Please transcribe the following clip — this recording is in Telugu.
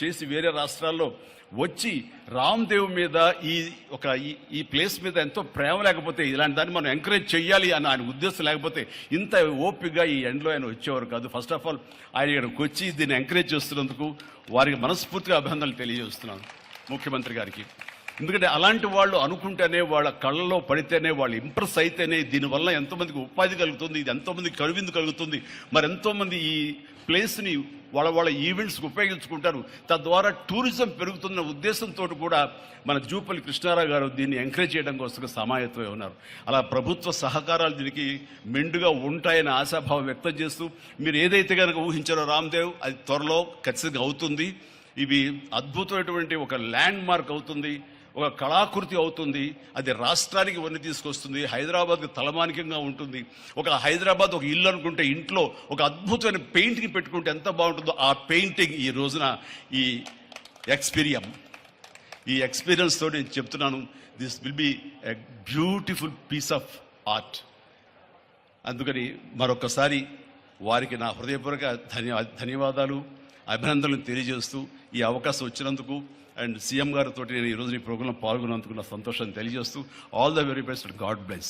చేసి వేరే రాష్ట్రాల్లో వచ్చి రామ్దేవ్ మీద ఈ ప్లేస్ మీద ఎంతో ప్రేమ లేకపోతే, ఇలాంటి దాన్ని మనం ఎంకరేజ్ చేయాలి అని ఆయన ఉద్దేశం లేకపోతే ఇంత ఓపికగా ఈ ఎండ్లో ఆయన వచ్చేవారు కాదు. ఫస్ట్ ఆఫ్ ఆల్ ఆయన ఇక్కడికి వచ్చి దీన్ని ఎంకరేజ్ చేస్తున్నందుకు వారికి మనస్ఫూర్తిగా అభినందనలు తెలియజేస్తున్నాను ముఖ్యమంత్రి గారికి. ఎందుకంటే అలాంటి వాళ్ళు అనుకుంటేనే, వాళ్ళ కళ్ళలో పడితేనే, వాళ్ళు ఇంప్రెస్ అయితేనే దీనివల్ల ఎంతోమందికి ఉపాధి కలుగుతుంది, ఇది ఎంతోమందికి కనువిందు కలుగుతుంది. మరి ఎంతోమంది ఈ ప్లేస్ని వాళ్ళ ఈవెంట్స్కి ఉపయోగించుకుంటారు. తద్వారా టూరిజం పెరుగుతున్న ఉద్దేశంతో కూడా మన జూపల్లి కృష్ణారావు గారు దీన్ని ఎంకరేజ్ చేయడం కోసం సమాయత్తమై ఉన్నారు. అలా ప్రభుత్వ సహకారాలు దీనికి మెండుగా ఉంటాయని ఆశాభావం వ్యక్తం చేస్తూ, మీరు ఏదైతే కనుక ఊహించారో రామ్దేవ్, అది త్వరలో ఖచ్చితంగా అవుతుంది. ఇవి అద్భుతమైనటువంటి ఒక ల్యాండ్ మార్క్ అవుతుంది, ఒక కళాకృతి అవుతుంది. అది రాష్ట్రానికి వన్నీ తీసుకొస్తుంది. హైదరాబాద్కి తలమానికంగా ఉంటుంది. ఒక హైదరాబాద్ ఒక ఇల్లు అనుకుంటే ఇంట్లో ఒక అద్భుతమైన పెయింటింగ్ పెట్టుకుంటే ఎంత బాగుంటుందో, ఆ పెయింటింగ్ ఈ రోజున ఈ ఎక్స్పీరియన్స్ తోటి నేను చెప్తున్నాను, this will be a beautiful piece of art. అందుకని మరొకసారి వారికి నా హృదయపూర్వక ధన్యవాదాలు, అభినందనలు తెలియజేస్తూ ఈ అవకాశం వచ్చినందుకు అండ్ సీఎం గారితో నేను ఈరోజు ఈ ప్రోగ్రాంలో పాల్గొన్నందుకు నా సంతోషాన్ని తెలియజేస్తూ all the very best, God bless.